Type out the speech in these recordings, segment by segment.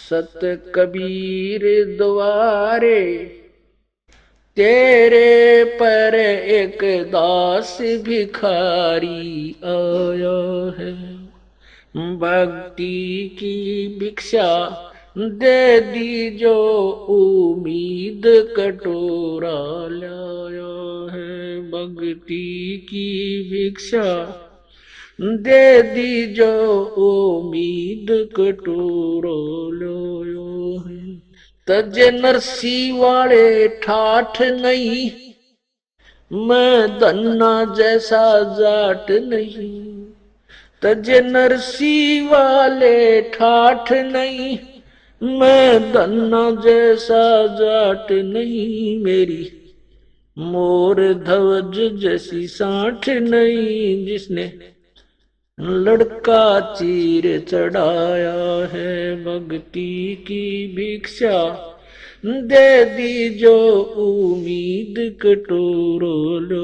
सत कबीर द्वारे तेरे पर एक दास भिखारी आया है। भक्ति की भिक्षा दे दी जो उम्मीद कटोरा लाया है। भक्ति की भिक्षा दे दी जो उम्मीद कटोरा लाया है। तज नरसी वाले ठाठ नहीं, मैं धन्ना जैसा जाट नहीं। तज नरसी वाले ठाठ नहीं, मैं धन्ना जैसा जाट नहीं। मेरी मोर ध्वज जैसी साठ नहीं, जिसने लड़का चीर चढ़ाया है। भक्ति की भिक्षा दे दी जो उम्मीद कटोरो लो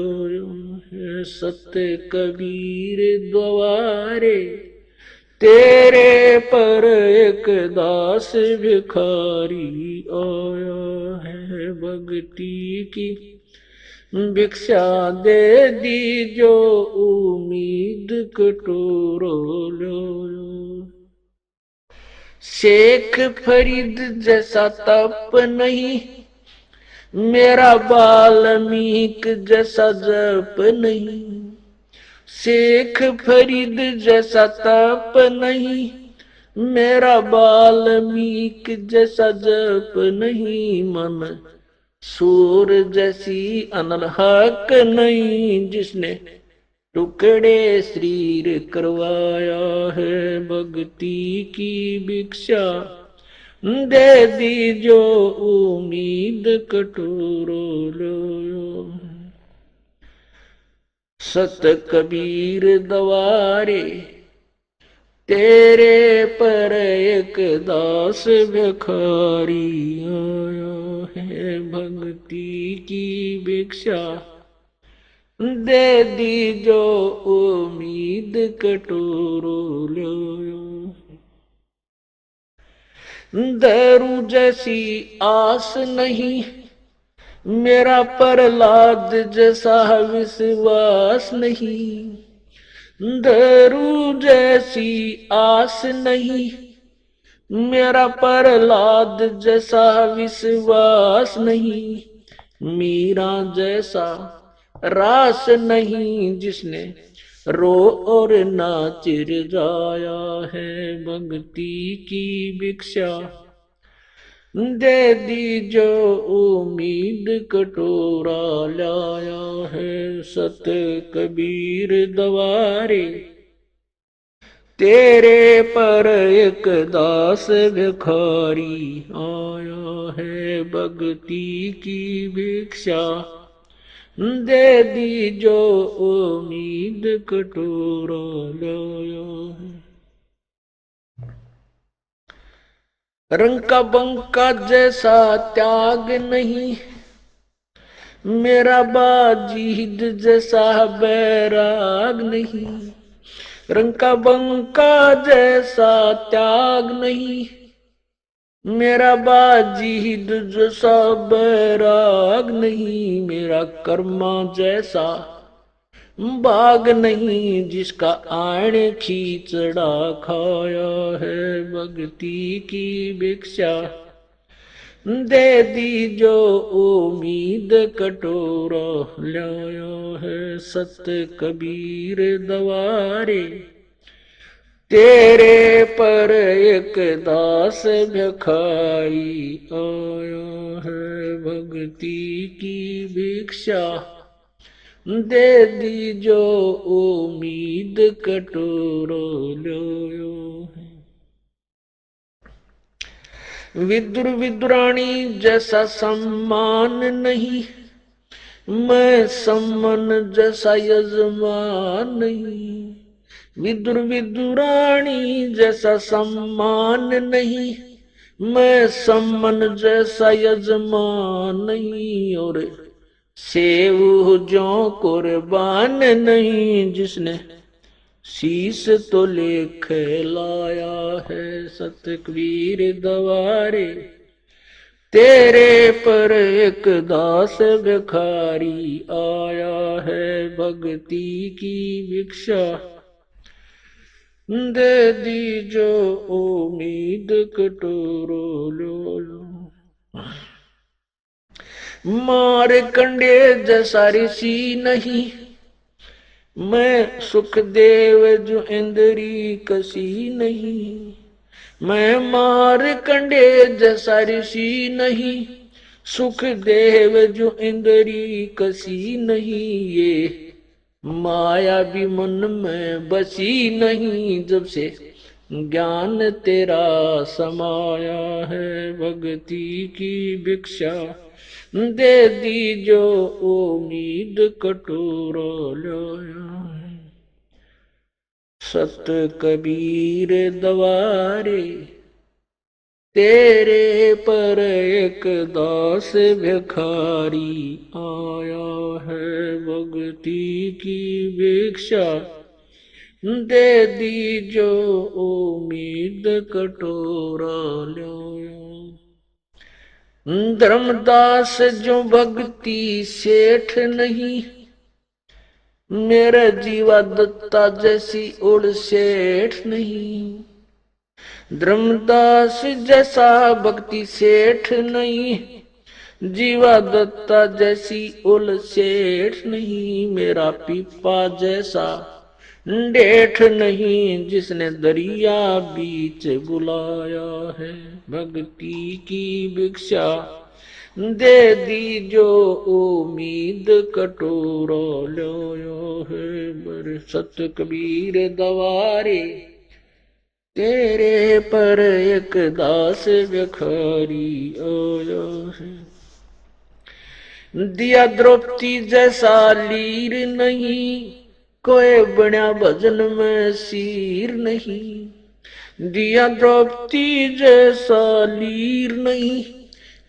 है। सत्य कबीर द्वारे तेरे पर एक दास भिखारी आया है। भक्ति की भिक्षा दे दी जो उम्मीद कटोरो लो। शेख फरीद जैसा तप नहीं, मेरा वाल्मीकि जैसा जप नहीं। शेख फरीद जैसा तप नहीं, मेरा वाल्मीकि जैसा जप नहीं। मन सूर जैसी अनलहक नहीं, जिसने टुकड़े शरीर करवाया है। भक्ति की भिक्षा दे दी जो उम्मीद कटोरो लो। सत कबीर द्वारे तेरे पर एक दास भिखारी आया है। भक्ति की भिक्षा दे दी जो उम्मीद कटोरो लो। दारू जैसी आस नहीं, मेरा प्रहलाद जैसा विश्वास नहीं। दारू जैसी आस नहीं, मेरा प्रहलाद जैसा विश्वास नहीं। मीरा जैसा रास नहीं, जिसने रो और नाच जाया है। भक्ति की भिक्षा दे दी जो उम्मीद कटोरा लाया है। सत कबीर द्वारे तेरे पर एक दास भिखारी आया है। भक्ति की भिक्षा दे दी जो उम्मीद कटोरा लाया है। रंग का बंका जैसा त्याग नहीं, मेरा बाजीद जैसा बैराग नहीं। रंग का बंका जैसा त्याग नहीं, मेरा बाजीद जैसा बैराग नहीं। मेरा कर्मा जैसा बाग नहीं, जिसका आण खींचड़ा खाया है। भक्ति की भिक्षा दे दी जो उम्मीद कटोरा लाया है। सत कबीर द्वारे तेरे पर एक दास भिखारी आया है। भक्ति की भिक्षा दे दी जो उम्मीद कटोरो लो। विदुर विदुरानी जैसा सम्मान नहीं, मैं सम्मान जैसा यजमान नहीं। विदुर विदुरानी जैसा सम्मान नहीं, मैं सम्मान जैसा यजमान नहीं। और सेव जो कुर्बान नहीं, जिसने शीश तो लेख लाया है सतकबीर दवारे, तेरे पर एक दास भिखारी आया है भक्ति की भिक्षा, दे दी जो उम्मीद कटोरो लो लो। मार कंडे जैसा ऋषि नहीं, मैं सुखदेव जो इंद्री कसी नहीं, मैं मार कंडे जैसा ऋषि नहीं, सुखदेव जो इंद्री कसी नहीं, ये माया भी मन में बसी नहीं, जब से ज्ञान तेरा समाया है भक्ति की भिक्षा, दे दी जो उम्मीद कटोरा लाया। सत कबीर दवारे, तेरे पर एक दास भिखारी आया है भक्ति की भिक्षा, दे दी जो उम्मीद कटोरा लाया। धर्मदास जो भक्ति सेठ नहीं, मेरा जीवा दत्ता जैसी उड़ सेठ नहीं, धर्मदास जैसा भक्ति सेठ नहीं, जीवा दत्ता जैसी उल सेठ नहीं, मेरा पीपा जैसा डेठ नहीं, जिसने दरिया बीच बुलाया है भक्ति की भिक्षा, दे दी जो उम्मीद कटोरा लाया है। बर सत कबीर दवारे, तेरे पर एक दास भिखारी आया है। दिया द्रौपदी जैसा लीर नहीं, कोई बना भजन में सीर नहीं, दिया द्रौपदी जैसा लीर नहीं,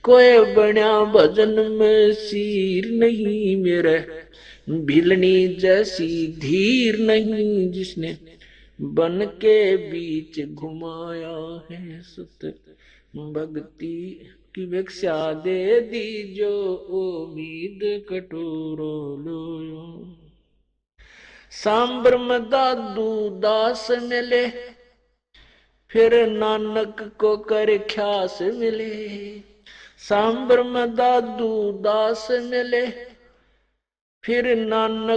कोई बना भजन में सीर नहीं, मेरे भिलनी जैसी धीर नहीं, जिसने बन के बीच घुमाया है सत भक्ति की भिक्षा, दे दी जो उम्मीद कटोरो लो। सांबर में दादू दास मिले, फिर नानक को कर ख्यास मिले, सांबर में दादू दास मिले, फिर नानक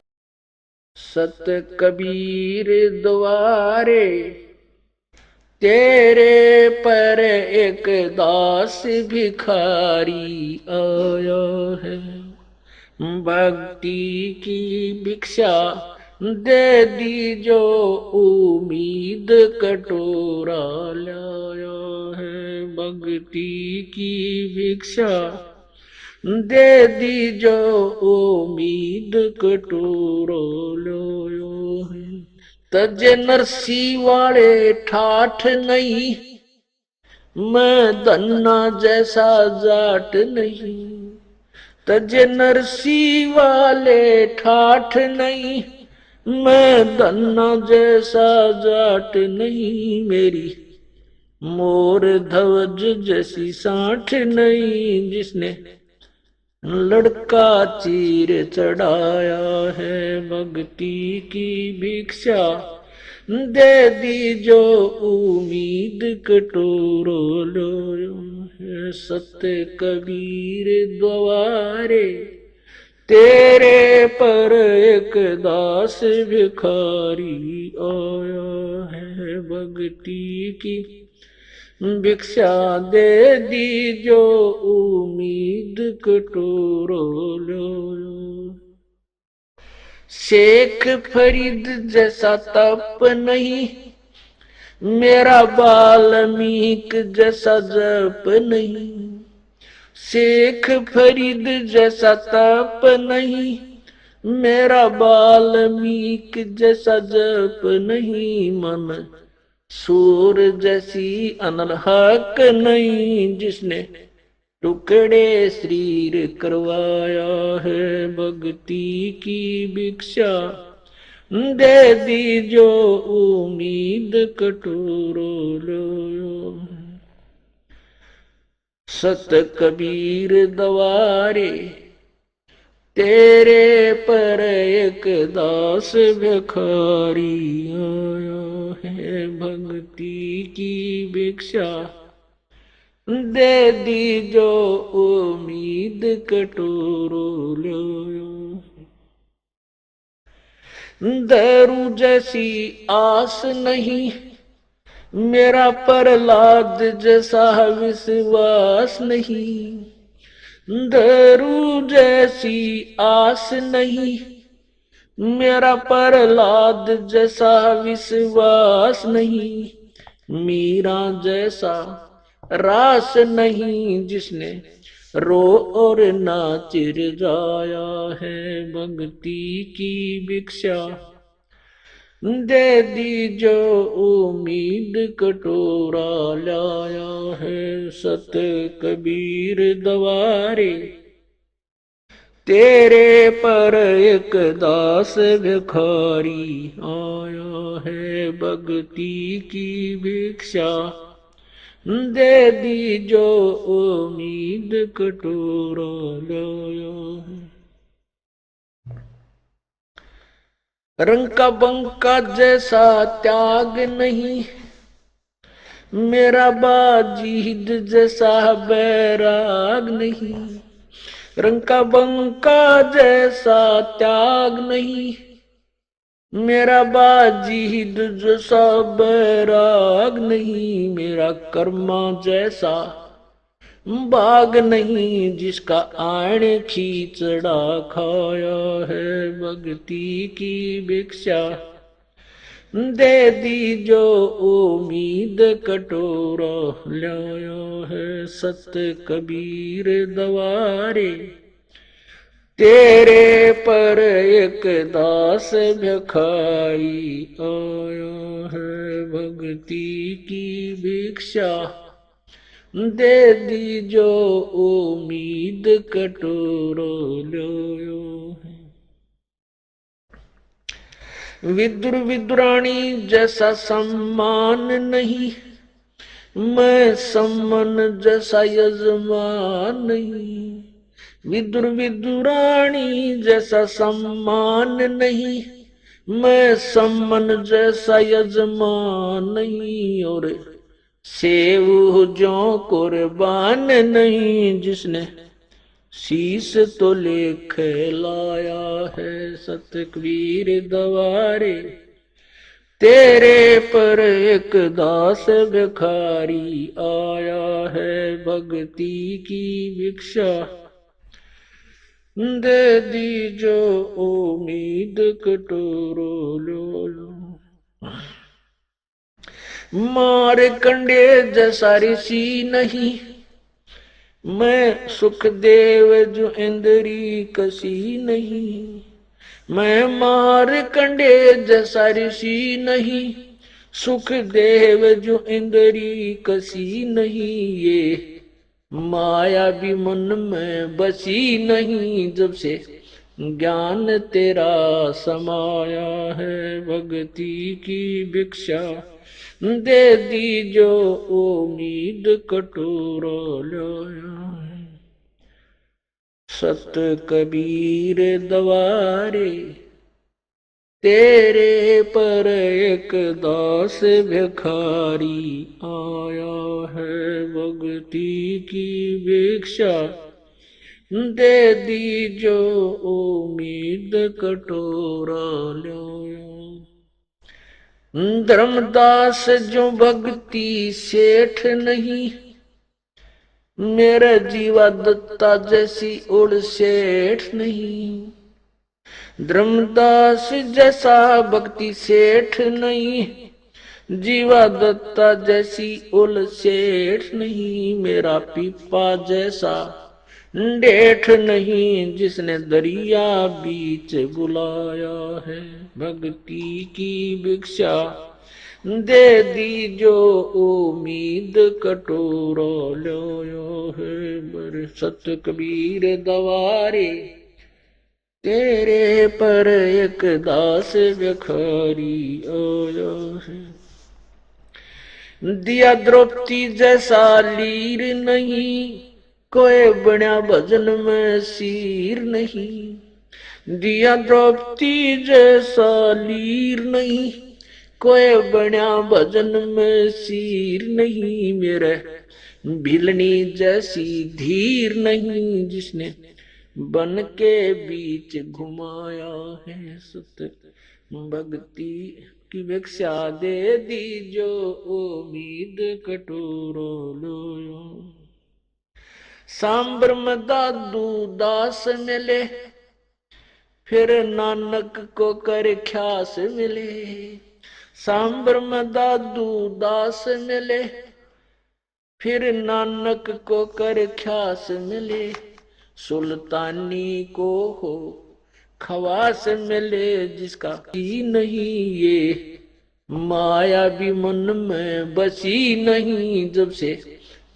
सत कबीर द्वारे, तेरे पर एक दास भिखारी आया है भक्ति की भिक्षा, दे दी जो उम्मीद कटोरा लाया है भक्ति की भिक्षा, दे दी जो उम्मीद कटोरा लाया है। तजे नरसी वाले ठाठ नहीं, मैं धन्ना जैसा जाट नहीं, तजे नरसी वाले ठाठ नहीं, मैं धन्ना जैसा जाट नहीं, मेरी मोर ध्वज जैसी साठ नहीं, जिसने लड़का चीर चढ़ाया है भक्ति की भिक्षा, दे दी जो उम्मीद कटोरो लो। सत्य कबीर द्वारे, तेरे पर एक दास भिखारी आया है भक्ति की भिक्षा, दे दी जो उम्मीद कटोरो लो। शेख फरीद जैसा तप नहीं, मेरा वाल्मीक जैसा जप नहीं, शेख फरीद जैसा तप नहीं, मेरा वाल्मीक जैसा जप नहीं, मन सूर जैसी अनलहक नहीं, जिसने टुकड़े शरीर करवाया है भक्ति की भिक्षा, दे दी जो उम्मीद कटोरो लो। सत कबीर दवारे तेरे पर एक दास भिखारी आया है, भक्ति की भिक्षा दे दी जो उम्मीद कटोरो लो। दारू जैसी आस नहीं, मेरा प्रहलाद जैसा विश्वास नहीं। दारू जैसी आस नहीं, मेरा प्रहलाद जैसा विश्वास नहीं। मीरा जैसा रास नहीं, जिसने रो और नाच जाया है, भक्ति की भिक्षा दे दी जो उम्मीद कटोरा लाया है। सत कबीर दवारे तेरे पर एक दास भिखारी आया है, भक्ति की भिक्षा दे दी जो उम्मीद कटोरा लाया है। रंग का बंका जैसा त्याग नहीं, मेरा बाजीद जैसा बैराग नहीं। रंग का बंका जैसा त्याग नहीं, मेरा बाजीद जैसा बैराग नहीं। मेरा कर्मा जैसा बाग नहीं, जिसका आण खींचड़ा खाया है, भक्ति की भिक्षा दे दी जो उम्मीद कटोरा लाया है। सत कबीर दवारे तेरे पर एक दास भिखारी आया है, भक्ति की भिक्षा दे दी जो उम्मीद कटोरो लो। विदुर विदुरानी जैसा सम्मान नहीं, मैं सम्मन जैसा यजमान नहीं। विदुर विदुरानी जैसा सम्मान नहीं, मैं सम्मन जैसा यजमान नहीं। और सेव जो कुर्बान नहीं, जिसने शीश तो लेख लाया है। सतकबीर दवारे तेरे पर एक दास भिखारी आया है, भक्ति की भिक्षा दे दी जो उम्मीद कटोरो लो। मार कंडे जैसा ऋषि नहीं, मैं सुखदेव जो इंद्री कसी नहीं। मैं मार कंडे जैसा ऋषि नहीं, सुखदेव जो इंद्री कसी नहीं। ये माया भी मन में बसी नहीं, जब से ज्ञान तेरा समाया है, भक्ति की भिक्षा दे दी जो उम्मीद कटोरा लाया है। सत कबीर दवारे तेरे पर एक दास भिखारी आया है, भक्ति की भिक्षा दे दी जो उम्मीद कटोरा लाया। धर्मदास जो भक्ति सेठ नहीं, मेरा जीवा दत्ता जैसी उड़ सेठ नहीं। धर्मदास जैसा भक्ति सेठ नहीं, जीवा दत्ता जैसी उल सेठ नहीं। मेरा पीपा जैसा डेठ नहीं, जिसने दरिया बीच बुलाया है, भक्ति की भिक्षा दे दी जो उम्मीद कटोरा लाया है। बर सत कबीर दवारे तेरे पर एक दास भिखारी आया है। दिया द्रौपदी जैसा लीर नहीं, कोई बना भजन में सीर नहीं। दिया द्रौपदी जैसा लीर नहीं, कोई बना भजन में सीर नहीं। मेरे भिलनी जैसी धीर नहीं, जिसने बन के बीच घुमाया है। सत भक्ति की भिक्षा दे दी जो उम्मीद कटोरो लोयो। सांबर में दादू दास मिले, फिर नानक को कर ख्यास मिले। सांबर में दादू दास मिले, फिर नानक को कर ख्यास मिले। सुल्तानी को हो खवास मिले, जिसका ही नहीं ये माया भी मन में बसी नहीं। जब से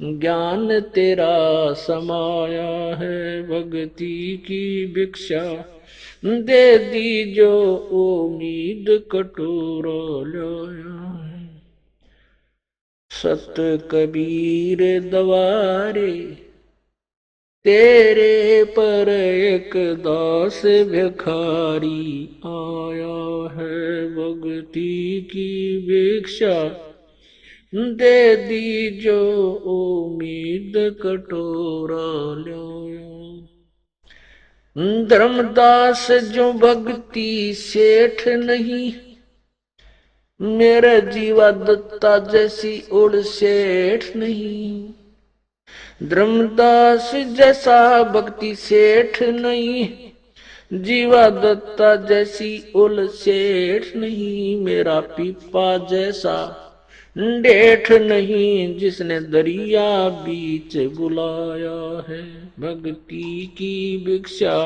ज्ञान तेरा समाया है, भक्ति की भिक्षा दे दी जो उम्मीद कटोरा लाया। सत कबीर दवारे तेरे पर एक दास भिखारी आया है। भक्ति की भिक्षा दे दी जो उम्मीद कटोरा लाया। धर्मदास जो भक्ति सेठ नहीं, मेरा जीवा दत्ता जैसी उड़ सेठ नहीं। धर्मदास जैसा भक्ति सेठ नहीं, जीवा दत्ता जैसी उल सेठ नहीं। मेरा पीपा जैसा डेठ नहीं, जिसने दरिया बीच बुलाया है। भक्ति की भिक्षा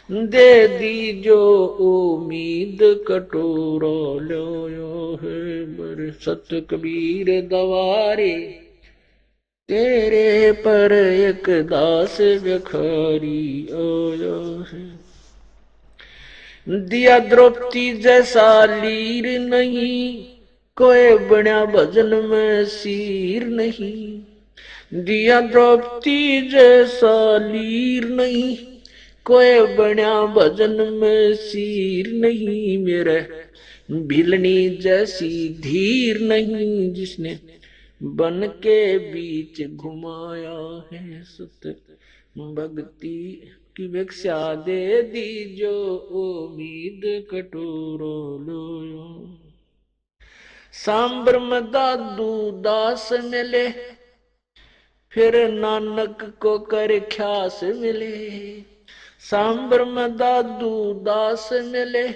दे दी जो उम्मीद कटोरा लाया है। बर सत कबीर दवारे तेरे पर एक दास भिखारी आया है। दिया द्रौपदी जैसा लीर नहीं, कोई बना भजन में सीर नहीं। दिया द्रौपदी जैसा लीर नहीं, कोई बना भजन में सीर नहीं। मेरे भिलनी जैसी धीर नहीं, जिसने बन के बीच घुमाया है। सत भक्ति की भिक्षा दे दी जो उम्मीद कटोरो लोयो। सांबर में दादू दास मिले, फिर नानक को कर ख्यास मिले। सांबर में दादू दास मिले,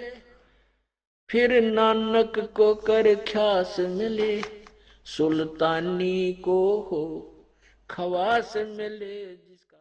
फिर नानक को कर ख्यास मिले। सुल्तानी को हो खवास मिले, जिसका